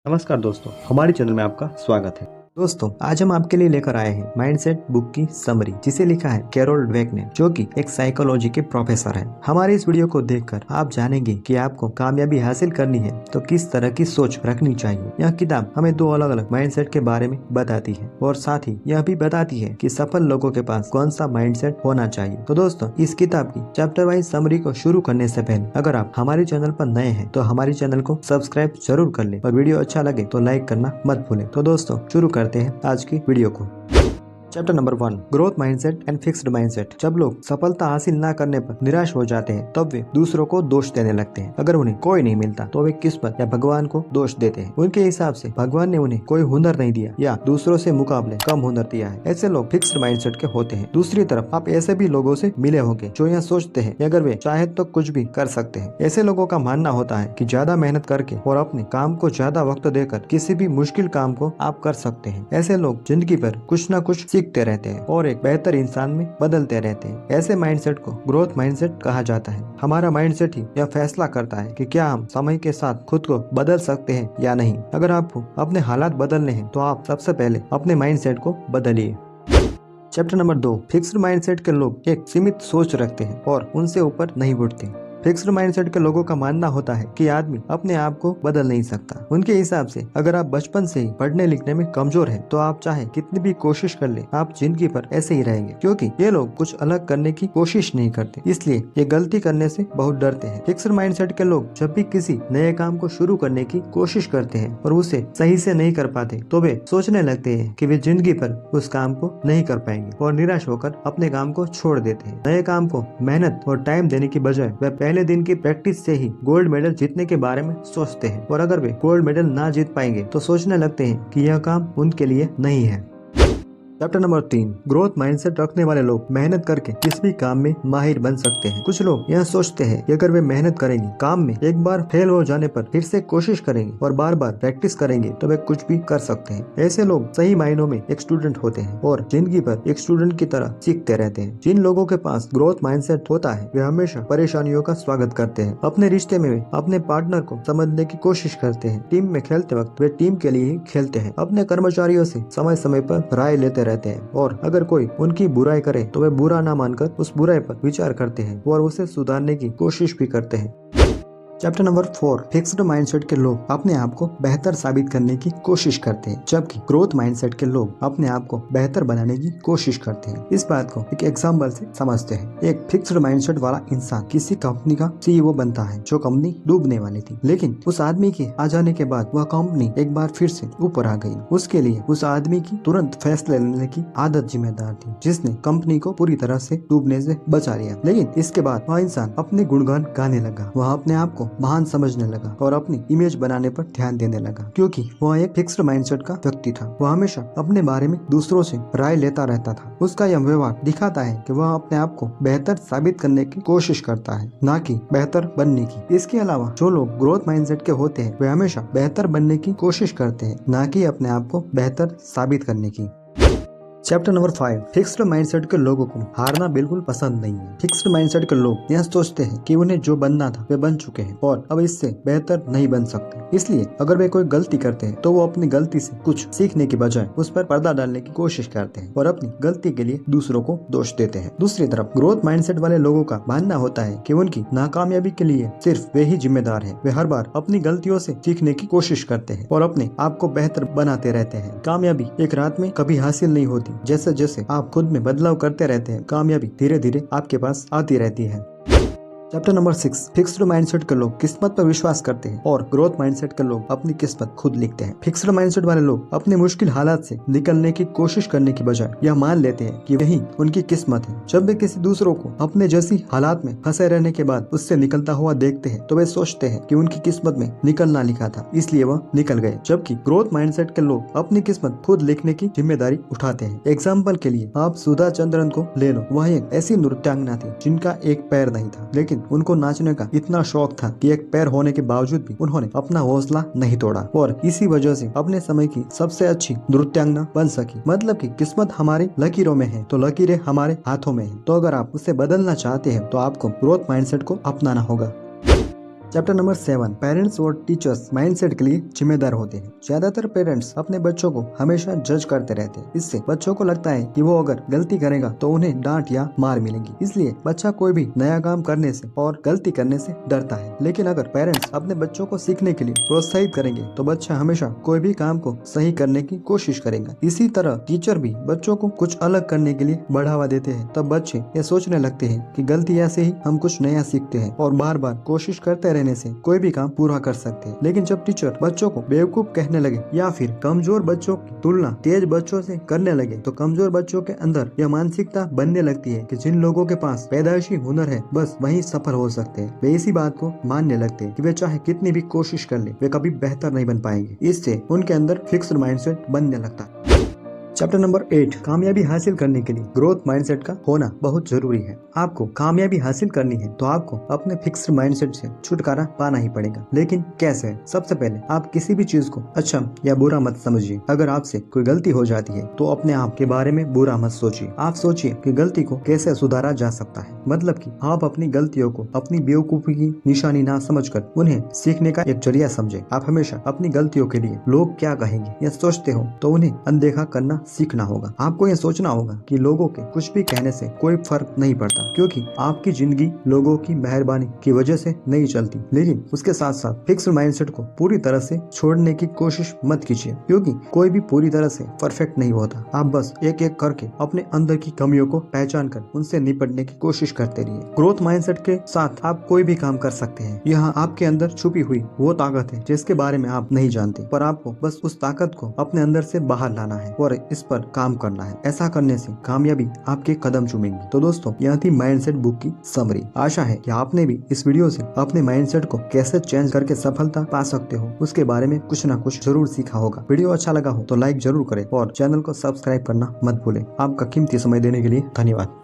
नमस्कार दोस्तों, हमारे चैनल में आपका स्वागत है। दोस्तों, आज हम आपके लिए लेकर आए हैं माइंडसेट बुक की समरी, जिसे लिखा है कैरोल डवेक ने, जो कि एक साइकोलॉजी के प्रोफेसर हैं। हमारे इस वीडियो को देखकर आप जानेंगे कि आपको कामयाबी हासिल करनी है तो किस तरह की सोच रखनी चाहिए। यह किताब हमें दो अलग अलग माइंडसेट के बारे में बताती है और साथ ही यह भी बताती है कि सफल लोगों के पास कौन सा माइंडसेट होना चाहिए। तो दोस्तों, इस किताब की चैप्टर वाइज समरी को शुरू करने से पहले अगर आप हमारे चैनल पर नए हैं तो हमारे चैनल को सब्सक्राइब जरूर कर ले और वीडियो अच्छा लगे तो लाइक करना मत भूलें। तो दोस्तों, शुरू करते हैं आज की वीडियो को। Chapter number 1, growth mindset and fixed mindset. जब लोग सफलता हासिल न करने पर निराश हो जाते हैं तब वे दूसरों को दोष देने लगते हैं। अगर उन्हें कोई नहीं मिलता तो वे किस्मत या भगवान को दोष देते हैं। उनके हिसाब से भगवान ने उन्हें कोई हुनर नहीं दिया या दूसरों से मुकाबले कम हुनर दिया है। ऐसे लोग फिक्स्ड माइंडसेट के होते हैं। दूसरी तरफ आप ऐसे भी लोगों से मिले होंगे जो यह सोचते हैं कि अगर वे चाहे तो कुछ भी कर सकते हैं। ऐसे लोगों का मानना होता है कि ज्यादा मेहनत करके और अपने काम को ज्यादा वक्त देकर किसी भी मुश्किल काम को आप कर सकते हैं। ऐसे लोग जिंदगी भर कुछ न कुछ सीखते रहते हैं और एक बेहतर इंसान में बदलते रहते हैं। ऐसे माइंडसेट को ग्रोथ माइंडसेट कहा जाता है। हमारा माइंडसेट ही यह फैसला करता है कि क्या हम समय के साथ खुद को बदल सकते हैं या नहीं। अगर आपको अपने हालात बदलने हैं तो आप सबसे पहले अपने माइंडसेट को बदलिए। चैप्टर नंबर 2, फिक्स्ड माइंडसेट के लोग एक सीमित सोच रखते हैं और उनसे ऊपर नहीं उठते। फिक्स्ड माइंडसेट के लोगों का मानना होता है कि आदमी अपने आप को बदल नहीं सकता। उनके हिसाब से अगर आप बचपन से ही पढ़ने लिखने में कमजोर हैं, तो आप चाहे कितनी भी कोशिश कर ले, आप जिंदगी पर ऐसे ही रहेंगे, क्योंकि ये लोग कुछ अलग करने की कोशिश नहीं करते, इसलिए ये गलती करने से बहुत डरते हैं। फिक्स्ड माइंडसेट के लोग जब भी किसी नए काम को शुरू करने की कोशिश करते हैं और उसे सही से नहीं कर पाते तो वे सोचने लगते हैं कि वे जिंदगी पर उस काम को नहीं कर पाएंगे और निराश होकर अपने काम को छोड़ देते हैं। नए काम को मेहनत और टाइम देने की बजाय वे पहले दिन की प्रैक्टिस से ही गोल्ड मेडल जीतने के बारे में सोचते हैं और अगर वे गोल्ड मेडल ना जीत पाएंगे तो सोचने लगते हैं कि यह काम उनके लिए नहीं है। चैप्टर नंबर 3, ग्रोथ माइंडसेट रखने वाले लोग मेहनत करके किसी भी काम में माहिर बन सकते हैं। कुछ लोग यह सोचते हैं कि अगर वे मेहनत करेंगे, काम में एक बार फेल हो जाने पर फिर से कोशिश करेंगे और बार बार प्रैक्टिस करेंगे तो वे कुछ भी कर सकते हैं। ऐसे लोग सही मायनों में एक स्टूडेंट होते हैं और जिंदगी भर एक स्टूडेंट की तरह सीखते रहते हैं। जिन लोगों के पास ग्रोथ माइंडसेट होता है वे हमेशा परेशानियों का स्वागत करते हैं। अपने रिश्ते में वे अपने पार्टनर को समझने की कोशिश करते हैं। टीम में खेलते वक्त वे टीम के लिए ही खेलते हैं। अपने कर्मचारियों से समय समय पर राय लेते रहते हैं और अगर कोई उनकी बुराई करे तो वे बुरा ना मानकर उस बुराई पर विचार करते हैं और उसे सुधारने की कोशिश भी करते हैं। चैप्टर नंबर 4, फिक्स्ड माइंडसेट के लोग अपने आप को बेहतर साबित करने की कोशिश करते हैं, जबकि ग्रोथ माइंडसेट के लोग अपने आप को बेहतर बनाने की कोशिश करते हैं। इस बात को एक एग्जांपल से समझते हैं। एक फिक्स्ड माइंडसेट वाला इंसान किसी कंपनी का सीईओ बनता है जो कंपनी डूबने वाली थी, लेकिन उस आदमी के आ जाने के बाद वह कंपनी एक बार फिर से ऊपर आ गई। उसके लिए उस आदमी की तुरंत फैसले लेने की आदत जिम्मेदार थी, जिसने कंपनी को पूरी तरह से डूबने से बचा लिया। लेकिन इसके बाद वह इंसान अपने गुणगान गाने लगा। वह अपने आप को महान समझने लगा और अपनी इमेज बनाने पर ध्यान देने लगा, क्योंकि वह एक फिक्स्ड माइंडसेट का व्यक्ति था। वह हमेशा अपने बारे में दूसरों से राय लेता रहता था। उसका यह व्यवहार दिखाता है कि वह अपने आप को बेहतर साबित करने की कोशिश करता है, न कि बेहतर बनने की। इसके अलावा जो लोग ग्रोथ माइंडसेट के होते हैं वे हमेशा बेहतर बनने की कोशिश करते हैं, न कि अपने आप को बेहतर साबित करने की। चैप्टर नंबर 5, फिक्स्ड माइंडसेट के लोगों को हारना बिल्कुल पसंद नहीं है। फिक्स्ड माइंडसेट के लोग यह सोचते हैं कि उन्हें जो बनना था वे बन चुके हैं और अब इससे बेहतर नहीं बन सकते। इसलिए अगर वे कोई गलती करते हैं तो वो अपनी गलती से कुछ सीखने की बजाय उस पर पर्दा डालने की कोशिश करते हैं और अपनी गलती के लिए दूसरों को दोष देते हैं। दूसरी तरफ ग्रोथ माइंडसेट वाले लोगों का मानना होता है कि उनकी नाकामयाबी के लिए सिर्फ वे ही जिम्मेदार हैं। वे हर बार अपनी गलतियों से सीखने की कोशिश करते हैं और अपने आप को बेहतर बनाते रहते हैं। कामयाबी एक रात में कभी हासिल नहीं होती। जैसे जैसे आप खुद में बदलाव करते रहते हैं, कामयाबी धीरे धीरे आपके पास आती रहती है। चैप्टर नंबर 6, फिक्स्ड माइंडसेट के लोग किस्मत पर विश्वास करते हैं और ग्रोथ माइंडसेट के लोग अपनी किस्मत खुद लिखते हैं। फिक्स्ड माइंडसेट वाले लोग अपने मुश्किल हालात से निकलने की कोशिश करने की बजाय यह मान लेते हैं कि यही उनकी किस्मत है। जब वे किसी दूसरों को अपने जैसी हालात में फंसे रहने के बाद उससे निकलता हुआ देखते हैं तो वे सोचते हैं कि उनकी किस्मत में निकलना लिखा था, इसलिए वह निकल गए। जबकि ग्रोथ माइंडसेट के लोग अपनी किस्मत खुद लिखने की जिम्मेदारी उठाते हैं। एग्जाम्पल के लिए आप सुधा चंद्रन को ले लो। वह एक ऐसी नृत्यांगना थी जिनका एक पैर नहीं था, लेकिन उनको नाचने का इतना शौक था कि एक पैर होने के बावजूद भी उन्होंने अपना हौसला नहीं तोड़ा और इसी वजह से अपने समय की सबसे अच्छी नृत्यांगना बन सकी। मतलब कि किस्मत हमारी लकीरों में है तो लकीरें हमारे हाथों में है। तो अगर आप उसे बदलना चाहते हैं तो आपको ग्रोथ माइंडसेट को अपनाना होगा। चैप्टर नंबर 7, पेरेंट्स और टीचर्स माइंडसेट के लिए जिम्मेदार होते हैं। ज्यादातर पेरेंट्स अपने बच्चों को हमेशा जज करते रहते हैं। इससे बच्चों को लगता है कि वो अगर गलती करेगा तो उन्हें डांट या मार मिलेगी। इसलिए बच्चा कोई भी नया काम करने से और गलती करने से डरता है। लेकिन अगर पेरेंट्स अपने बच्चों को सीखने के लिए प्रोत्साहित करेंगे तो बच्चा हमेशा कोई भी काम को सही करने की कोशिश करेगा। इसी तरह टीचर भी बच्चों को कुछ अलग करने के लिए बढ़ावा देते हैं। तब बच्चे ये सोचने लगते हैं कि गलतियां से ही हम कुछ नया सीखते हैं और बार बार कोशिश करते रहने से कोई भी काम पूरा कर सकते हैं। लेकिन जब टीचर बच्चों को बेवकूफ कहने लगे या फिर कमजोर बच्चों की तुलना तेज बच्चों से करने लगे तो कमजोर बच्चों के अंदर यह मानसिकता बनने लगती है कि जिन लोगों के पास पैदाइशी हुनर है बस वही सफल हो सकते हैं। वे इसी बात को मानने लगते हैं कि वे चाहे कितनी भी कोशिश कर ले वे कभी बेहतर नहीं बन पाएंगे। इससे उनके अंदर फिक्स्ड माइंडसेट बनने लगता है। चैप्टर नंबर 8, कामयाबी हासिल करने के लिए ग्रोथ माइंडसेट का होना बहुत जरूरी है। आपको कामयाबी हासिल करनी है तो आपको अपने फिक्स्ड माइंडसेट से छुटकारा पाना ही पड़ेगा। लेकिन कैसे? सबसे पहले आप किसी भी चीज को अच्छा या बुरा मत समझिए। अगर आपसे कोई गलती हो जाती है तो अपने आप के बारे में बुरा मत सोचिए। आप सोचिए कि गलती को कैसे सुधारा जा सकता है। मतलब कि आप अपनी गलतियों को अपनी बेवकूफी की निशानी ना समझकर उन्हें सीखने का एक जरिया समझे। आप हमेशा अपनी गलतियों के लिए लोग क्या कहेंगे या सोचते हो तो उन्हें अनदेखा करना सीखना होगा। आपको ये सोचना होगा कि लोगों के कुछ भी कहने से कोई फर्क नहीं पड़ता, क्योंकि आपकी जिंदगी लोगों की मेहरबानी की वजह से नहीं चलती। लेकिन उसके साथ साथ फिक्स्ड माइंडसेट को पूरी तरह से छोड़ने की कोशिश मत कीजिए, क्योंकि कोई भी पूरी तरह से परफेक्ट नहीं होता। आप बस एक एक करके अपने अंदर की कमियों को पहचान कर उनसे निपटने की कोशिश करते रहिए। ग्रोथ माइंडसेट के साथ आप कोई भी काम कर सकते हैं। यहाँ आपके अंदर छुपी हुई वो ताकत है जिसके बारे में आप नहीं जानते, पर आपको बस उस ताकत को अपने अंदर से बाहर लाना है और इस पर काम करना है। ऐसा करने से कामयाबी आपके कदम चूमेगी। तो दोस्तों, यह थी माइंडसेट बुक की समरी। आशा है कि आपने भी इस वीडियो से अपने माइंडसेट को कैसे चेंज करके सफलता पा सकते हो उसके बारे में कुछ ना कुछ जरूर सीखा होगा। वीडियो अच्छा लगा हो तो लाइक जरूर करें और चैनल को सब्सक्राइब करना मत भूलें। आपका कीमती समय देने के लिए धन्यवाद।